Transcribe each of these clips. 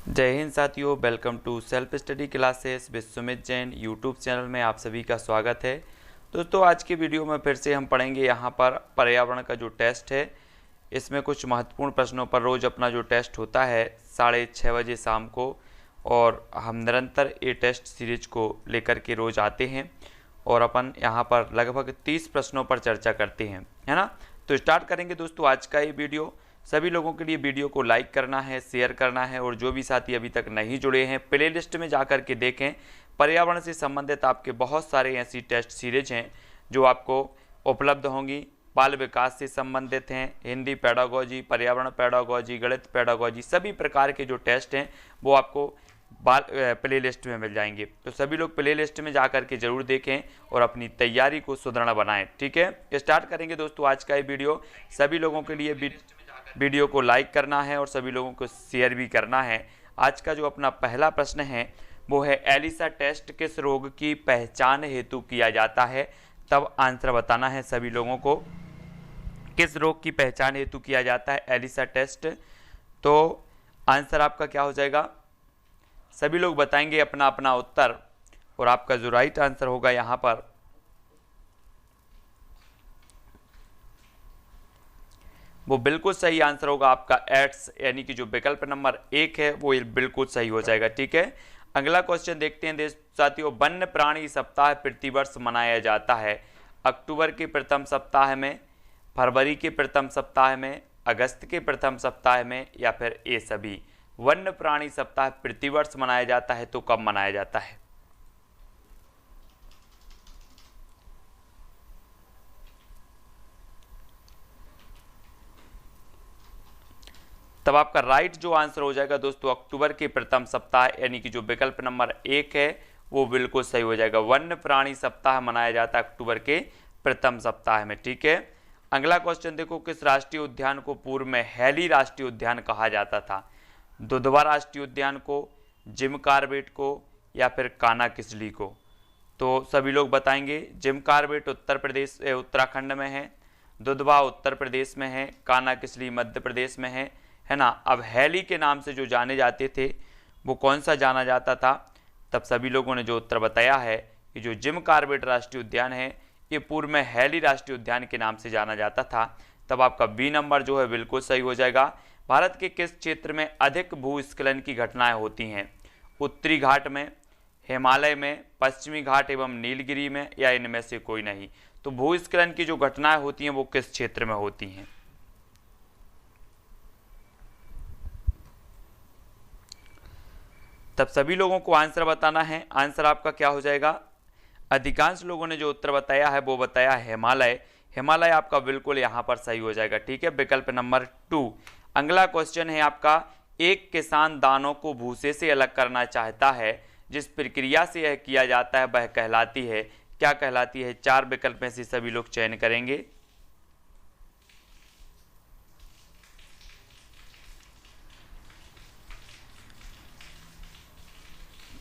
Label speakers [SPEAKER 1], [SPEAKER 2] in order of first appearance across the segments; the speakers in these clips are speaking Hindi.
[SPEAKER 1] जय हिंद साथियों, welcome to self study classes with Sumit Jain YouTube channel में आप सभी का स्वागत है। दोस्तों, आज की वीडियो में फिर से हम पढ़ेंगे यहाँ पर पर्यावरण का जो टेस्ट है। इसमें कुछ महत्वपूर्ण प्रश्नों पर रोज़ अपना जो टेस्ट होता है 6:30 बजे शाम को, और हम निरंतर ये टेस्ट सीरीज को लेकर के रोज़ आते हैं और अपन यहाँ पर लगभग 30 प्रश्नों पर चर्चा करते हैं, है ना। तो स्टार्ट करेंगे दोस्तों आज का ये वीडियो। सभी लोगों के लिए वीडियो को लाइक करना है, शेयर करना है, और जो भी साथी अभी तक नहीं जुड़े हैं प्लेलिस्ट में जा कर के देखें। पर्यावरण से संबंधित आपके बहुत सारे ऐसी टेस्ट सीरीज हैं जो आपको उपलब्ध होंगी। बाल विकास से संबंधित हैं, हिंदी पेडागोजी, पर्यावरण पेडागोजी, गणित पेडागोजी, सभी प्रकार के जो टेस्ट हैं वो आपको प्लेलिस्ट में मिल जाएंगे। तो सभी लोग प्लेलिस्ट में जा कर के जरूर देखें और अपनी तैयारी को सुदृढ़ बनाएं। ठीक है, स्टार्ट करेंगे दोस्तों आज का ये वीडियो। सभी लोगों के लिए वीडियो को लाइक करना है और सभी लोगों को शेयर भी करना है। आज का जो अपना पहला प्रश्न है वो है, एलिसा टेस्ट किस रोग की पहचान हेतु किया जाता है। तब आंसर बताना है सभी लोगों को, किस रोग की पहचान हेतु किया जाता है एलिसा टेस्ट। तो आंसर आपका क्या हो जाएगा, सभी लोग बताएंगे अपना अपना उत्तर, और आपका जो राइट आंसर होगा यहाँ पर वो बिल्कुल सही आंसर होगा आपका एड्स, यानी कि जो विकल्प नंबर 1 है वो बिल्कुल सही हो जाएगा। ठीक है, अगला क्वेश्चन देखते हैं साथियों। वन्य प्राणी सप्ताह प्रतिवर्ष मनाया जाता है अक्टूबर के प्रथम सप्ताह में, फरवरी के प्रथम सप्ताह में, अगस्त के प्रथम सप्ताह में, या फिर ये सभी। वन्य प्राणी सप्ताह प्रतिवर्ष मनाया जाता है तो कब मनाया जाता है। तब आपका राइट जो आंसर हो जाएगा दोस्तों, अक्टूबर के प्रथम सप्ताह, यानी कि जो विकल्प नंबर 1 है वो बिल्कुल सही हो जाएगा। वन्य प्राणी सप्ताह मनाया जाता है अक्टूबर के प्रथम सप्ताह में। ठीक है, अगला क्वेश्चन देखो। किस राष्ट्रीय उद्यान को पूर्व में हैली राष्ट्रीय उद्यान कहा जाता था। दुधवा राष्ट्रीय उद्यान को, जिम कार्बेट को, या फिर कान्हा किसली को। तो सभी लोग बताएंगे। जिम कार्बेट उत्तर प्रदेश उत्तराखंड में है, दुधवा उत्तर प्रदेश में है, कान्हा किसली मध्य प्रदेश में है ना। अब हैली के नाम से जो जाने जाते थे वो कौन सा जाना जाता था। तब सभी लोगों ने जो उत्तर बताया है कि जो जिम कार्बेट राष्ट्रीय उद्यान है ये पूर्व में हैली राष्ट्रीय उद्यान के नाम से जाना जाता था। तब आपका बी नंबर जो है बिल्कुल सही हो जाएगा। भारत के किस क्षेत्र में अधिक भूस्खलन की घटनाएं होती हैं। उत्तरी घाट में, हिमालय में, पश्चिमी घाट एवं नीलगिरी में, या इनमें से कोई नहीं। तो भूस्खलन की जो घटनाएं होती हैं वो किस क्षेत्र में होती हैं। तब सभी लोगों को आंसर बताना है। आंसर आपका क्या हो जाएगा, अधिकांश लोगों ने जो उत्तर बताया है वो बताया हिमालय। हिमालय आपका बिल्कुल यहाँ पर सही हो जाएगा। ठीक है, विकल्प नंबर 2। अगला क्वेश्चन है आपका, एक किसान दानों को भूसे से अलग करना चाहता है, जिस प्रक्रिया से यह किया जाता है वह कहलाती है, क्या कहलाती है। 4 विकल्प में से सभी लोग चयन करेंगे।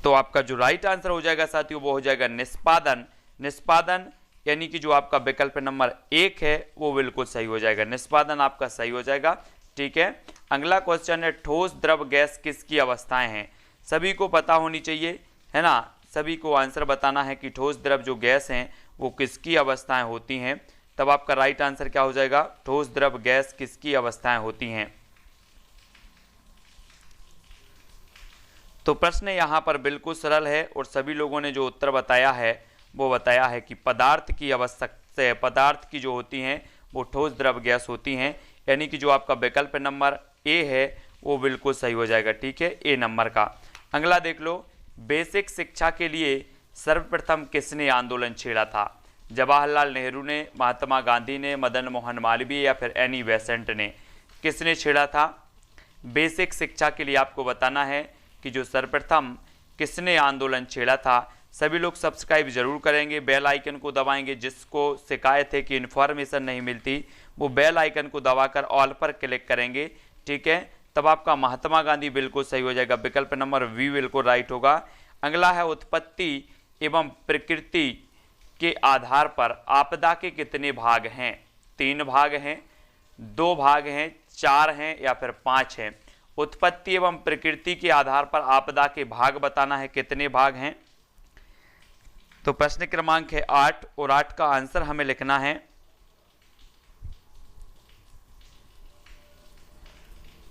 [SPEAKER 1] तो आपका जो राइट आंसर हो जाएगा साथियों वो हो जाएगा निष्पादन। निष्पादन यानी कि जो आपका विकल्प नंबर 1 है वो बिल्कुल सही हो जाएगा। निष्पादन आपका सही हो जाएगा। ठीक है, अगला क्वेश्चन है, ठोस द्रव गैस किसकी अवस्थाएं हैं। सभी को पता होनी चाहिए, है ना। सभी को आंसर बताना है कि ठोस द्रव जो गैस हैं वो किसकी अवस्थाएं होती हैं। तब आपका राइट आंसर क्या हो जाएगा, ठोस द्रव गैस किसकी अवस्थाएं होती हैं। तो प्रश्न यहाँ पर बिल्कुल सरल है और सभी लोगों ने जो उत्तर बताया है वो बताया है कि पदार्थ की आवश्यकता, पदार्थ की जो होती हैं वो ठोस द्रव गैस होती हैं, यानी कि जो आपका विकल्प नंबर ए है वो बिल्कुल सही हो जाएगा। ठीक है, ए नंबर का। अगला देख लो, बेसिक शिक्षा के लिए सर्वप्रथम किसने आंदोलन छेड़ा था। जवाहरलाल नेहरू ने, महात्मा गांधी ने, मदन मोहन मालवीय, या फिर एनी बेसेंट ने। किसने छेड़ा था बेसिक शिक्षा के लिए, आपको बताना है कि जो सर्वप्रथम किसने आंदोलन छेड़ा था। सभी लोग सब्सक्राइब जरूर करेंगे, बेल आइकन को दबाएंगे। जिसको शिकायत है कि इन्फॉर्मेशन नहीं मिलती वो बेल आइकन को दबाकर ऑल पर क्लिक करेंगे। ठीक है, तब आपका महात्मा गांधी बिल्कुल सही हो जाएगा। विकल्प नंबर बी बिल्कुल राइट होगा। अगला है, उत्पत्ति एवं प्रकृति के आधार पर आपदा के कितने भाग हैं। 3 भाग हैं, 2 भाग हैं, 4 हैं, या फिर 5 हैं। उत्पत्ति एवं प्रकृति के आधार पर आपदा के भाग बताना है, कितने भाग हैं। तो प्रश्न क्रमांक है 8 और 8 का आंसर हमें लिखना है।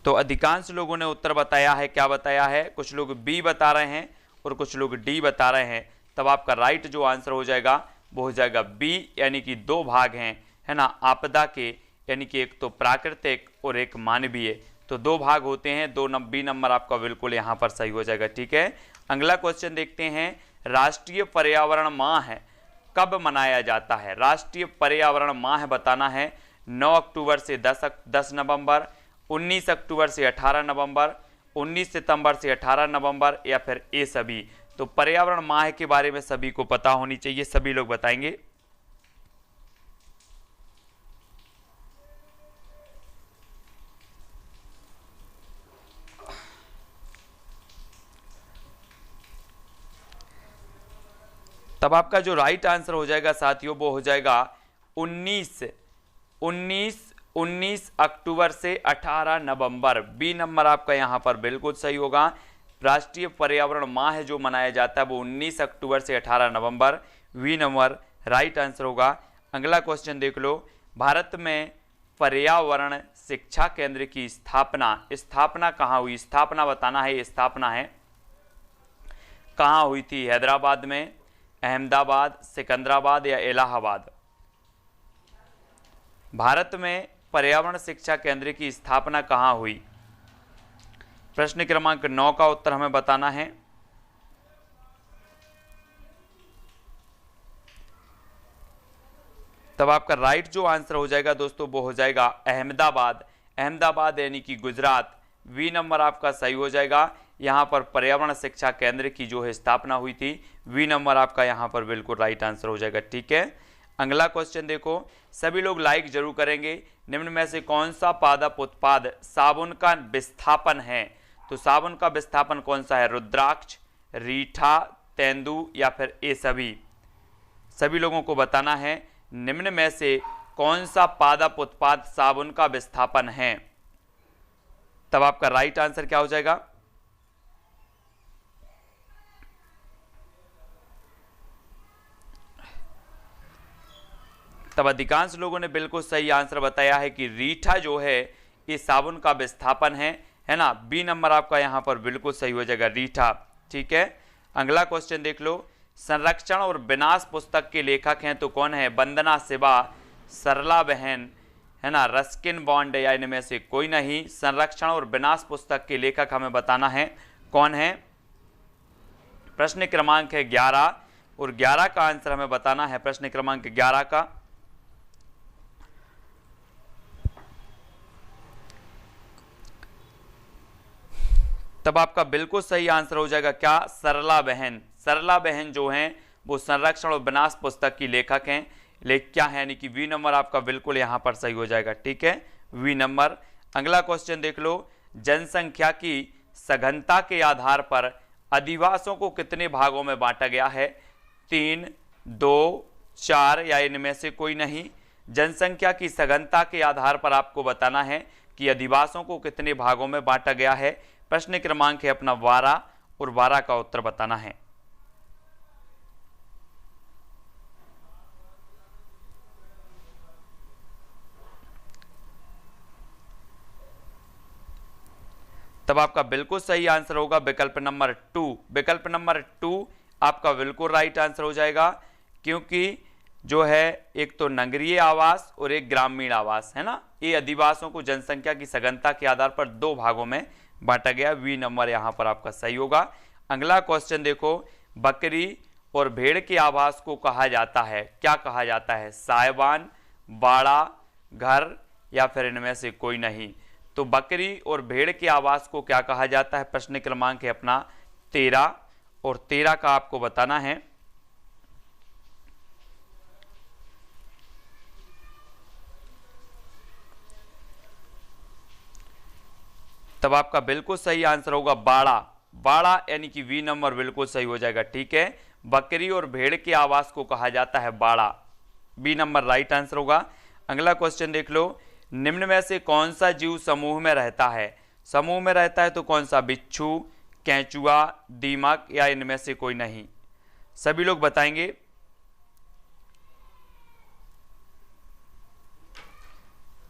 [SPEAKER 1] तो अधिकांश लोगों ने उत्तर बताया है, क्या बताया है, कुछ लोग बी बता रहे हैं और कुछ लोग डी बता रहे हैं। तब आपका राइट जो आंसर हो जाएगा वो हो जाएगा बी, यानी कि 2 भाग हैं, है ना, आपदा के, यानी कि एक तो प्राकृतिक और एक मानवीय। तो 2 भाग होते हैं, 2 बी नंबर आपका बिल्कुल यहाँ पर सही हो जाएगा। ठीक है, अगला क्वेश्चन देखते हैं। राष्ट्रीय पर्यावरण माह कब मनाया जाता है? राष्ट्रीय पर्यावरण माह बताना है 9 अक्टूबर से 10 नवंबर, 19 अक्टूबर से 18 नवंबर, 19 सितंबर से 18 नवंबर, या फिर ये सभी। तो पर्यावरण माह के बारे में सभी को पता होनी चाहिए, सभी लोग बताएंगे। तब आपका जो राइट आंसर हो जाएगा साथियों वो हो जाएगा 19 अक्टूबर से 18 नवंबर। बी नंबर आपका यहां पर बिल्कुल सही होगा। राष्ट्रीय पर्यावरण माह जो मनाया जाता है वो 19 अक्टूबर से 18 नवंबर, वी नंबर राइट आंसर होगा। अगला क्वेश्चन देख लो। भारत में पर्यावरण शिक्षा केंद्र की स्थापना कहाँ हुई? स्थापना बताना है, ये स्थापना है कहाँ हुई थी? हैदराबाद में, अहमदाबाद, सिकंदराबाद या इलाहाबाद? भारत में पर्यावरण शिक्षा केंद्र की स्थापना कहाँ हुई? प्रश्न क्रमांक 9 का उत्तर हमें बताना है। तब आपका राइट जो आंसर हो जाएगा दोस्तों वो हो जाएगा अहमदाबाद। अहमदाबाद यानी कि गुजरात, वी नंबर आपका सही हो जाएगा। यहाँ पर पर्यावरण शिक्षा केंद्र की जो है स्थापना हुई थी, वी नंबर आपका यहाँ पर बिल्कुल राइट आंसर हो जाएगा। ठीक है, अगला क्वेश्चन देखो, सभी लोग लाइक जरूर करेंगे। निम्न में से कौन सा पादप उत्पाद साबुन का विस्थापन है? तो साबुन का विस्थापन कौन सा है? रुद्राक्ष, रीठा, तेंदु या फिर ये सभी? सभी लोगों को बताना है निम्न में से कौन सा पादप उत्पाद साबुन का विस्थापन है। तब आपका राइट आंसर क्या हो जाएगा? तब अधिकांश लोगों ने बिल्कुल सही आंसर बताया है कि रीठा जो है ये साबुन का विस्थापन है ना। बी नंबर आपका यहां पर बिल्कुल सही हो जाएगा, रीठा। ठीक है, अगला क्वेश्चन देख लो। संरक्षण और विनाश पुस्तक के लेखक हैं तो कौन है? वंदना शिवा, सरला बहन, है ना, रस्किन बॉन्ड या इनमें से कोई नहीं। संरक्षण और विनाश पुस्तक के लेखक हमें बताना है कौन है। प्रश्न क्रमांक है 11 और 11 का आंसर हमें बताना है। प्रश्न क्रमांक 11 का तब आपका बिल्कुल सही आंसर हो जाएगा क्या? सरला बहन। सरला बहन जो हैं वो संरक्षण और विनाश पुस्तक की लेखक हैं। क्या है, यानी कि वी नंबर आपका बिल्कुल यहां पर सही हो जाएगा। ठीक है, वी नंबर। अगला क्वेश्चन देख लो। जनसंख्या की सघनता के आधार पर अधिवासों को कितने भागों में बांटा गया है? 3, 2, 4 या इनमें से कोई नहीं। जनसंख्या की सघनता के आधार पर आपको बताना है कि अधिवासों को कितने भागों में बांटा गया है। प्रश्न क्रमांक है अपना 12 और 12 का उत्तर बताना है। तब आपका बिल्कुल सही आंसर होगा विकल्प नंबर 2। विकल्प नंबर 2 आपका बिल्कुल राइट आंसर हो जाएगा, क्योंकि जो है एक तो नगरीय आवास और एक ग्रामीण आवास, है ना। ये अधिवासों को जनसंख्या की सघनता के आधार पर 2 भागों में बांटा गया। वी नंबर यहां पर आपका सही होगा। अगला क्वेश्चन देखो। बकरी और भेड़ के आवास को कहा जाता है, क्या कहा जाता है? सायवान, बाड़ा, घर या फिर इनमें से कोई नहीं। तो बकरी और भेड़ के आवास को क्या कहा जाता है? प्रश्न क्रमांक है अपना 13 और 13 का आपको बताना है। तब आपका बिल्कुल सही आंसर होगा बाड़ा। बाड़ा यानी कि वी नंबर बिल्कुल सही हो जाएगा। ठीक है, बकरी और भेड़ के आवास को कहा जाता है बाड़ा, बी नंबर राइट आंसर होगा। अगला क्वेश्चन देख लो। निम्न में से कौन सा जीव समूह में रहता है? समूह में रहता है तो कौन सा, बिच्छू, केंचुआ, दीमक या इनमें से कोई नहीं। सभी लोग बताएंगे।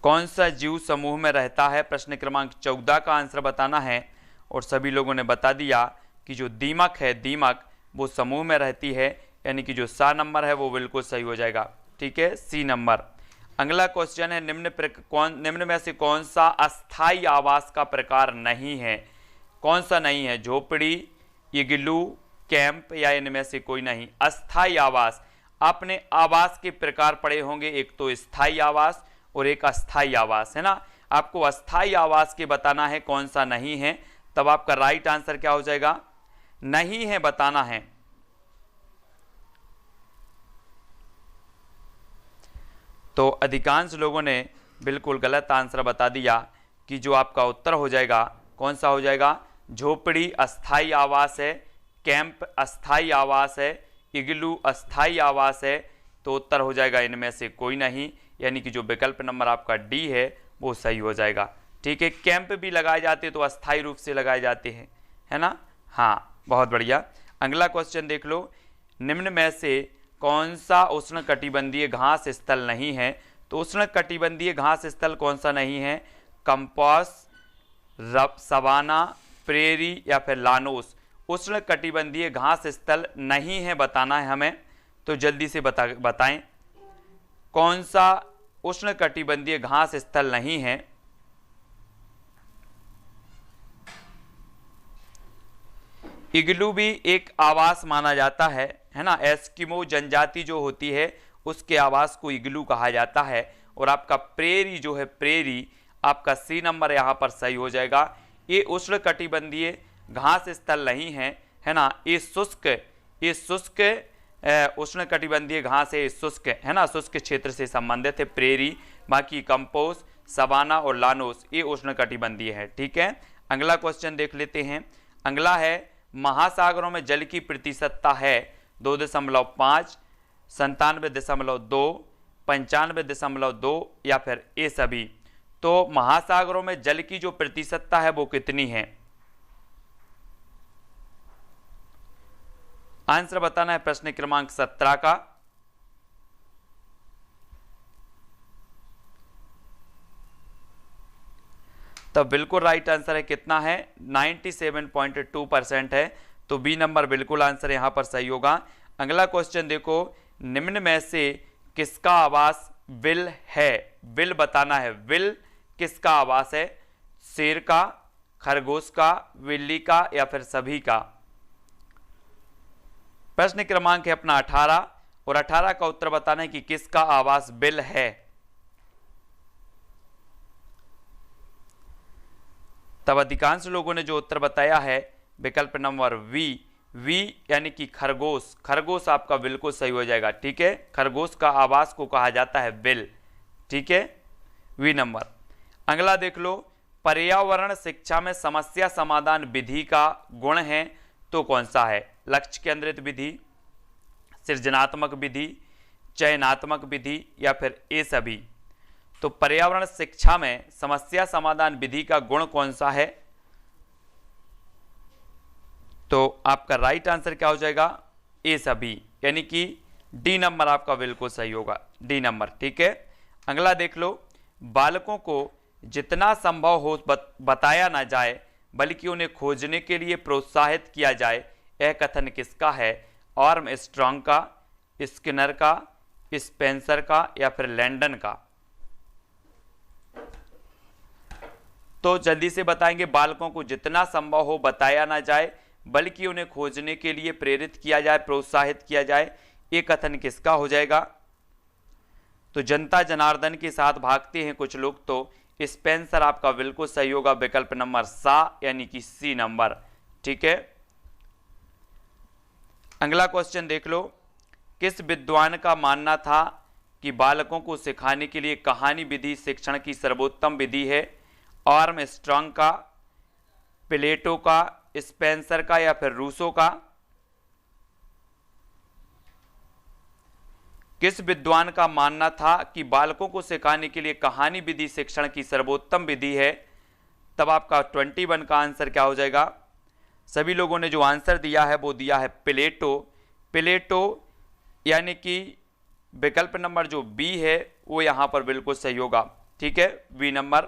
[SPEAKER 1] कौन सा जीव समूह में रहता है, प्रश्न क्रमांक 14 का आंसर बताना है। और सभी लोगों ने बता दिया कि जो दीमक है, दीमक वो समूह में रहती है, यानी कि जो सा नंबर है वो बिल्कुल सही हो जाएगा। ठीक है, सी नंबर। अगला क्वेश्चन है, निम्न में से कौन सा अस्थाई आवास का प्रकार नहीं है। कौन सा नहीं है, झोपड़ी, इग्लू, कैंप या इनमें से कोई नहीं। अस्थाई आवास, आपने आवास के प्रकार पढ़े होंगे, एक तो स्थाई आवास और एक अस्थाई आवास, है ना। आपको अस्थाई आवास के बताना है कौन सा नहीं है, तब आपका राइट आंसर क्या हो जाएगा, नहीं है बताना है। तो अधिकांश लोगों ने बिल्कुल गलत आंसर बता दिया कि जो आपका उत्तर हो जाएगा, कौन सा हो जाएगा, झोपड़ी अस्थाई आवास है, कैंप अस्थाई आवास है, इग्लू अस्थाई आवास है। तो उत्तर हो जाएगा इनमें से कोई नहीं, यानी कि जो विकल्प नंबर आपका डी है वो सही हो जाएगा। ठीक है, कैंप भी लगाए जाते हैं तो अस्थाई रूप से लगाए जाते हैं, है ना। हाँ, बहुत बढ़िया। अगला क्वेश्चन देख लो, निम्न में से कौन सा उष्णकटिबंधीय घास स्थल नहीं है। तो उष्णकटिबंधीय घास स्थल कौन सा नहीं है, कंपास, सवाना, प्रेरी या फिर लानोस। उष्णकटिबंधीय घास स्थल नहीं है बताना है हमें, तो जल्दी से बताएं कौन सा उष्णकटिबंधीय घास स्थल नहीं है। इग्लू भी एक आवास माना जाता है ना। एस्किमो जनजाति जो होती है उसके आवास को इग्लू कहा जाता है। और आपका प्रेरी जो है, प्रेरी आपका सी नंबर यहाँ पर सही हो जाएगा। ये उष्णकटिबंधीय घास स्थल नहीं है ना। ये शुष्क उष्णकटिबंधीय घास है, शुष्क है ना, शुष्क क्षेत्र से संबंधित है प्रेरी। बाकी कंपोस, सवाना और लानोस ये उष्णकटिबंधीय है। ठीक है, अगला क्वेश्चन देख लेते हैं। अगला है, महासागरों में जल की प्रतिशतता है 2.5, 97.2, 95.2 या फिर ये सभी। तो महासागरों में जल की जो प्रतिशतता है वो कितनी है, आंसर बताना है प्रश्न क्रमांक 17 का। तो बिल्कुल राइट आंसर है, कितना है, 97.2% है। तो बी नंबर बिल्कुल आंसर यहां पर सही होगा। अगला क्वेश्चन देखो, निम्न में से किसका आवास विल है, विल बताना है। विल किसका आवास है, शेर का, खरगोश का, बिल्ली का या फिर सभी का। प्रश्न क्रमांक है अपना 18 और 18 का उत्तर बताना है कि किसका आवास बिल है। तब अधिकांश लोगों ने जो उत्तर बताया है विकल्प नंबर वी यानी कि खरगोश। खरगोश आपका बिल्कुल सही हो जाएगा। ठीक है, खरगोश का आवास को कहा जाता है बिल। ठीक है, वी नंबर। अगला देख लो, पर्यावरण शिक्षा में समस्या समाधान विधि का गुण है तो कौन सा है, लक्ष्य केंद्रित विधि, सृजनात्मक विधि, चयनात्मक विधि या फिर ये सभी। तो पर्यावरण शिक्षा में समस्या समाधान विधि का गुण कौन सा है, तो आपका राइट आंसर क्या हो जाएगा, ये सभी, यानी कि डी नंबर आपका बिल्कुल सही होगा, डी नंबर। ठीक है, अगला देख लो, बालकों को जितना संभव हो बताया ना जाए बल्कि उन्हें खोजने के लिए प्रोत्साहित किया जाए, यह कथन किसका है, आर्मस्ट्रांग का, स्किनर का, स्पेंसर का या फिर लैंडन का। तो जल्दी से बताएंगे, बालकों को जितना संभव हो बताया ना जाए बल्कि उन्हें खोजने के लिए प्रेरित किया जाए, प्रोत्साहित किया जाए, ये कथन किसका हो जाएगा। तो जनता जनार्दन के साथ भागते हैं कुछ लोग, तो स्पेंसर आपका बिल्कुल सही होगा, विकल्प नंबर सा यानी कि सी नंबर। ठीक है, अगला क्वेश्चन देख लो, किस विद्वान का मानना था कि बालकों को सिखाने के लिए कहानी विधि शिक्षण की सर्वोत्तम विधि है, आर्मस्ट्रांग का, प्लेटो का, स्पेंसर का या फिर रूसो का। किस विद्वान का मानना था कि बालकों को सिखाने के लिए कहानी विधि शिक्षण की सर्वोत्तम विधि है, तब आपका 21 का आंसर क्या हो जाएगा? सभी लोगों ने जो आंसर दिया है वो दिया है प्लेटो। प्लेटो यानी कि विकल्प नंबर जो बी है वो यहां पर बिल्कुल सही होगा। ठीक है, बी नंबर।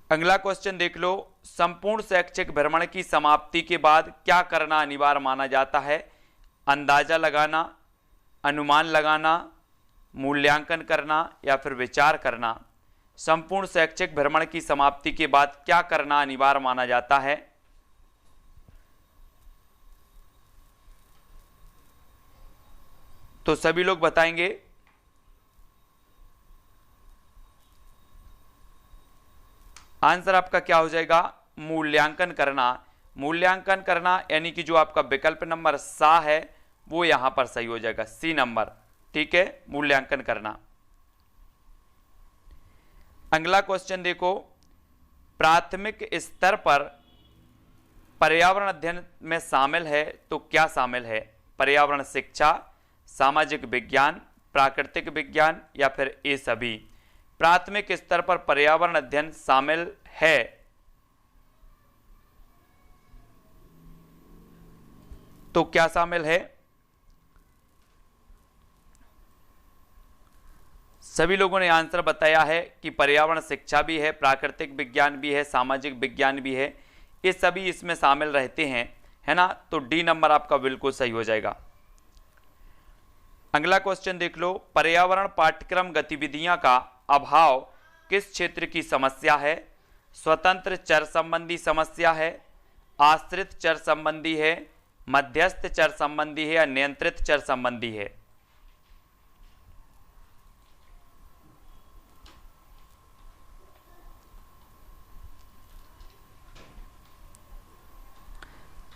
[SPEAKER 1] अगला क्वेश्चन देख लो, संपूर्ण शैक्षिक भ्रमण की समाप्ति के बाद क्या करना अनिवार्य माना जाता है? अंदाजा लगाना, अनुमान लगाना, मूल्यांकन करना या फिर विचार करना। संपूर्ण शैक्षिक भ्रमण की समाप्ति के बाद क्या करना अनिवार्य माना जाता है? तो सभी लोग बताएंगे। आंसर आपका क्या हो जाएगा? मूल्यांकन करना। मूल्यांकन करना यानी कि जो आपका विकल्प नंबर सा है वो यहां पर सही हो जाएगा, सी नंबर। ठीक है, मूल्यांकन करना। अगला क्वेश्चन देखो, प्राथमिक स्तर पर पर्यावरण अध्ययन में शामिल है तो क्या शामिल है? पर्यावरण शिक्षा, सामाजिक विज्ञान, प्राकृतिक विज्ञान या फिर ये सभी। प्राथमिक स्तर पर पर्यावरण अध्ययन शामिल है तो क्या शामिल है? सभी लोगों ने आंसर बताया है कि पर्यावरण शिक्षा भी है, प्राकृतिक विज्ञान भी है, सामाजिक विज्ञान भी है, ये सभी इसमें शामिल रहते हैं, है ना। तो डी नंबर आपका बिल्कुल सही हो जाएगा। अगला क्वेश्चन देख लो, पर्यावरण पाठ्यक्रम गतिविधियां का अभाव किस क्षेत्र की समस्या है? स्वतंत्र चर संबंधी समस्या है, आश्रित चर संबंधी है, मध्यस्थ चर संबंधी है या नियंत्रित चर संबंधी है?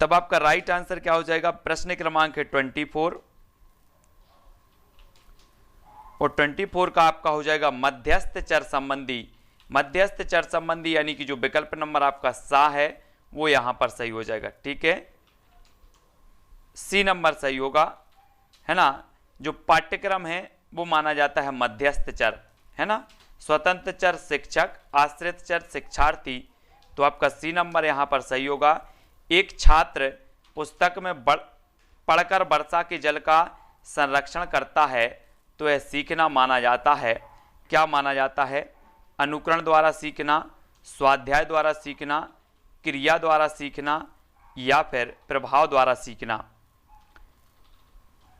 [SPEAKER 1] तब आपका राइट आंसर क्या हो जाएगा? प्रश्न क्रमांक है 24 और 24 का आपका हो जाएगा मध्यस्थ चर संबंधी। मध्यस्थ चर संबंधी यानी कि जो विकल्प नंबर आपका सा है वो यहां पर सही हो जाएगा। ठीक है, सी नंबर सही होगा, है ना। जो पाठ्यक्रम है वो माना जाता है मध्यस्थ चर, है ना। स्वतंत्र चर शिक्षक, आश्रित चर शिक्षार्थी, तो आपका सी नंबर यहां पर सही होगा। एक छात्र पुस्तक में पढ़कर वर्षा के जल का संरक्षण करता है तो यह सीखना माना जाता है। क्या माना जाता है? अनुकरण द्वारा सीखना, स्वाध्याय द्वारा सीखना, क्रिया द्वारा सीखना या फिर प्रभाव द्वारा सीखना।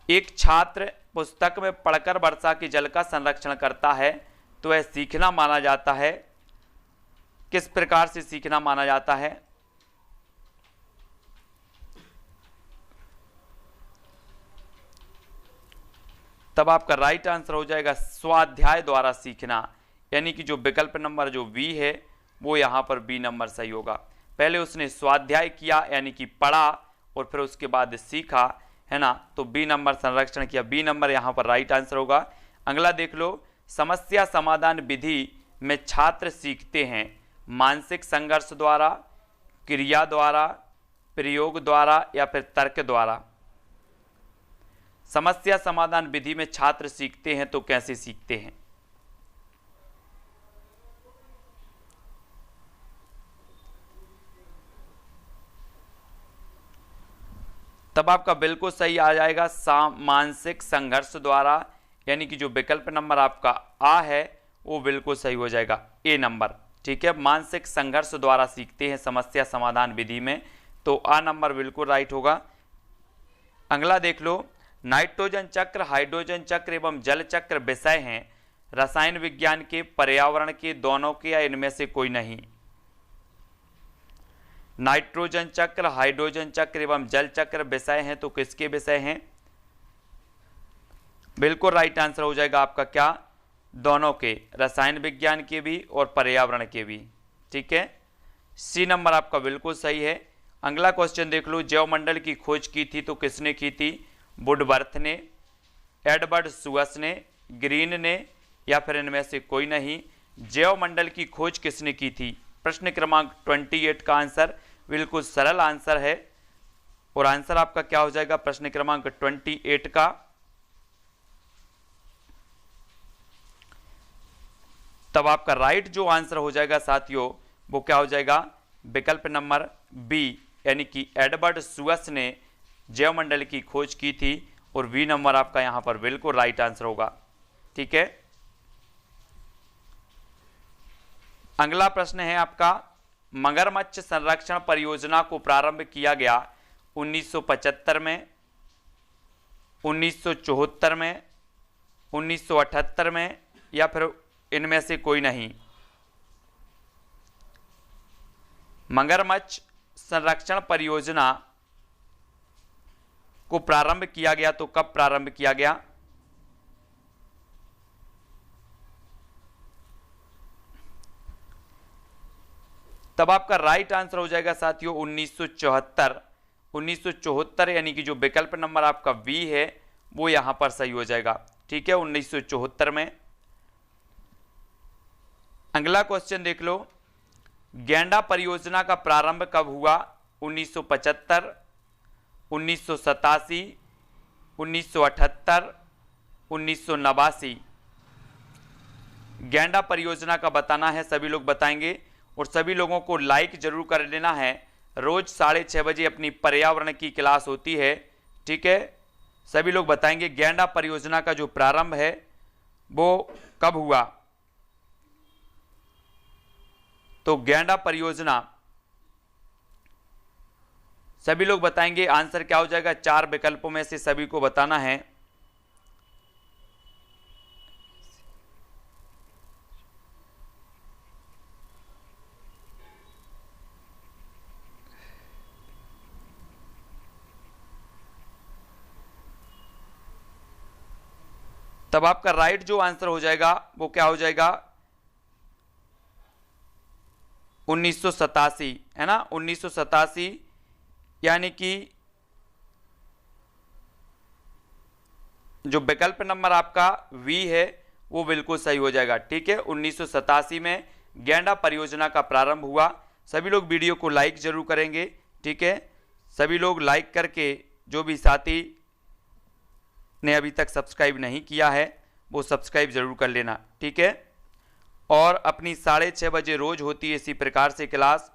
[SPEAKER 1] एक छात्र पुस्तक में पढ़कर वर्षा के जल का संरक्षण करता है तो यह सीखना माना जाता है। किस प्रकार से सीखना माना जाता है? तब आपका राइट आंसर हो जाएगा स्वाध्याय द्वारा सीखना, यानी कि जो विकल्प नंबर जो बी है वो यहां पर बी नंबर सही होगा। पहले उसने स्वाध्याय किया यानी कि पढ़ा और फिर उसके बाद सीखा, है ना। तो बी नंबर संरक्षण किया, बी नंबर यहां पर राइट आंसर होगा। अगला देख लो, समस्या समाधान विधि में छात्र सीखते हैं मानसिक संघर्ष द्वारा, क्रिया द्वारा, प्रयोग द्वारा या फिर तर्क द्वारा। समस्या समाधान विधि में छात्र सीखते हैं तो कैसे सीखते हैं? तब आपका बिल्कुल सही आ जाएगा मानसिक संघर्ष द्वारा, यानी कि जो विकल्प नंबर आपका आ है वो बिल्कुल सही हो जाएगा, ए नंबर। ठीक है, मानसिक संघर्ष द्वारा सीखते हैं समस्या समाधान विधि में, तो आ नंबर बिल्कुल राइट होगा। अगला देख लो, नाइट्रोजन चक्र, हाइड्रोजन चक्र एवं जल चक्र विषय हैं रसायन विज्ञान के, पर्यावरण के, दोनों के या इनमें से कोई नहीं। नाइट्रोजन चक्र, हाइड्रोजन चक्र एवं जल चक्र विषय हैं तो किसके विषय हैं? बिल्कुल राइट आंसर हो जाएगा आपका क्या? दोनों के, रसायन विज्ञान के भी और पर्यावरण के भी। ठीक है, सी नंबर आपका बिल्कुल सही है। अगला क्वेश्चन देख लो, जैवमंडल की खोज की थी तो किसने की थी? वुडवर्थ ने, एडवर्ड सुअस ने, ग्रीन ने या फिर इनमें से कोई नहीं। जैवमंडल की खोज किसने की थी? प्रश्न क्रमांक 28 का आंसर बिल्कुल सरल आंसर है और आंसर आपका क्या हो जाएगा प्रश्न क्रमांक 28 का? तब आपका राइट जो आंसर हो जाएगा साथियों वो क्या हो जाएगा, विकल्प नंबर बी, यानी कि एडवर्ड सुअस ने जैवमंडल की खोज की थी, और बी नंबर आपका यहां पर बिल्कुल राइट आंसर होगा। ठीक है, अगला प्रश्न है आपका, मगरमच्छ संरक्षण परियोजना को प्रारंभ किया गया 1975 में, 1974 में, 1978 में, या फिर इनमें से कोई नहीं। मगरमच्छ संरक्षण परियोजना को प्रारंभ किया गया तो कब प्रारंभ किया गया? तब आपका राइट आंसर हो जाएगा साथियों 1974। 1974 यानी कि जो विकल्प नंबर आपका बी है वो यहां पर सही हो जाएगा। ठीक है, 1974 में। अगला क्वेश्चन देख लो, गैंडा परियोजना का प्रारंभ कब हुआ? 1975, 1987, 1978, 1989। गैंडा परियोजना का बताना है, सभी लोग बताएंगे, और सभी लोगों को लाइक जरूर कर लेना है। रोज 6:30 बजे अपनी पर्यावरण की क्लास होती है। ठीक है, सभी लोग बताएंगे गैंडा परियोजना का जो प्रारंभ है वो कब हुआ। तो गैंडा परियोजना सभी लोग बताएंगे, आंसर क्या हो जाएगा? 4 विकल्पों में से सभी को बताना है। तब आपका राइट जो आंसर हो जाएगा वो क्या हो जाएगा? 1987, है ना, 1987, यानी कि जो विकल्प नंबर आपका वी है वो बिल्कुल सही हो जाएगा। ठीक है, 1987 में गैंडा परियोजना का प्रारंभ हुआ। सभी लोग वीडियो को लाइक जरूर करेंगे। ठीक है, सभी लोग लाइक करके, जो भी साथी ने अभी तक सब्सक्राइब नहीं किया है वो सब्सक्राइब जरूर कर लेना। ठीक है, और अपनी 6:30 बजे रोज होती है इसी प्रकार से क्लास,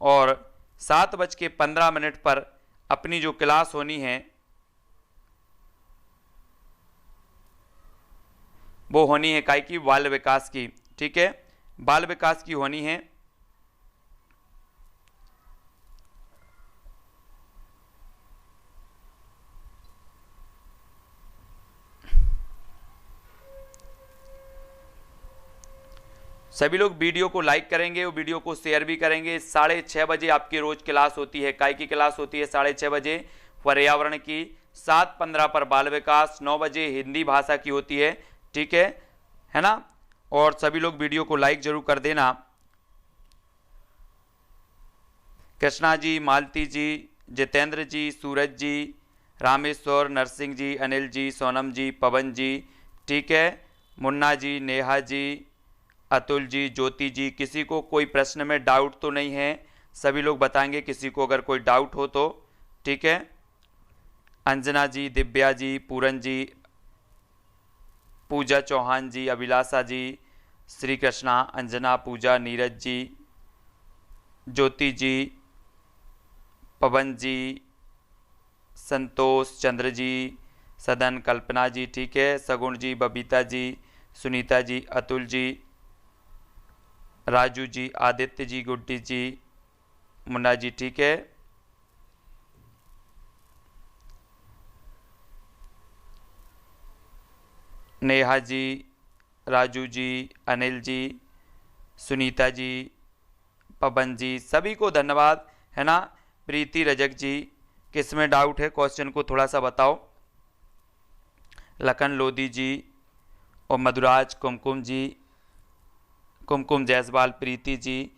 [SPEAKER 1] और 7:15 पर अपनी जो क्लास होनी है वो होनी है काय की? बाल विकास की। ठीक है, बाल विकास की होनी है। सभी लोग वीडियो को लाइक करेंगे और वीडियो को शेयर भी करेंगे। 6:30 बजे आपकी रोज क्लास होती है। काय की क्लास होती है? 6:30 बजे पर्यावरण की। 7:15 पर बाल विकास। 9 बजे हिंदी भाषा की होती है। ठीक है ना, और सभी लोग वीडियो को लाइक जरूर कर देना। कृष्णा जी, मालती जी, जितेंद्र जी, सूरज जी, रामेश्वर, नरसिंह जी, अनिल जी, सोनम जी, पवन जी, ठीक है, मुन्ना जी, नेहा जी, अतुल जी, ज्योति जी। किसी को कोई प्रश्न में डाउट तो नहीं है? सभी लोग बताएंगे किसी को अगर कोई डाउट हो तो। ठीक है, अंजना जी, दिव्या जी, पूरन जी, पूजा चौहान जी, अभिलाषा जी, श्री कृष्णा, अंजना, पूजा, नीरज जी, ज्योति जी, पवन जी, संतोष, चंद्र जी, सदन, कल्पना जी, ठीक है, सगुण जी, बबीता जी, सुनीता जी, अतुल जी, राजू जी, आदित्य जी, गुड्डी जी, मुन्ना जी, ठीक है, नेहा जी, राजू जी, अनिल जी, सुनीता जी, पवन जी, सभी को धन्यवाद, है ना। प्रीति रजक जी, किसमें डाउट है क्वेश्चन को थोड़ा सा बताओ। लखन लोधी जी और मधुराज, कुमकुम जी, कुमकुम जायसवाल, प्रीति जी,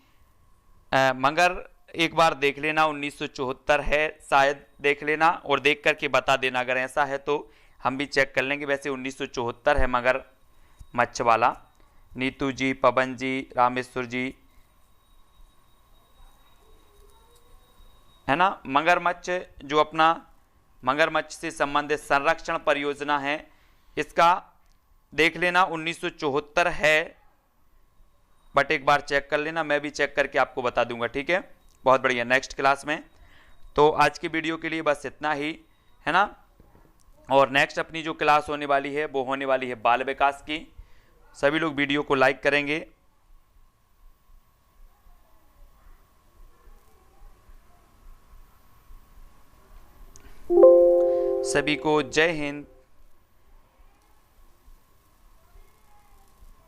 [SPEAKER 1] मगर एक बार देख लेना 1974 है, शायद देख लेना और देख करके बता देना। अगर ऐसा है तो हम भी चेक कर लेंगे। वैसे 1974 है मगर मच्छ वाला। नीतू जी, पवन जी, रामेश्वर जी, है ना। मगरमच्छ जो अपना मगरमच्छ से संबंधित संरक्षण परियोजना है, इसका देख लेना 1974 है बट एक बार चेक कर लेना, मैं भी चेक करके आपको बता दूंगा, ठीक है। बहुत बढ़िया, नेक्स्ट क्लास में। तो आज की वीडियो के लिए बस इतना ही, है ना। और नेक्स्ट अपनी जो क्लास होने वाली है वो होने वाली है बाल विकास की। सभी लोग वीडियो को लाइक करेंगे। सभी को जय हिंद।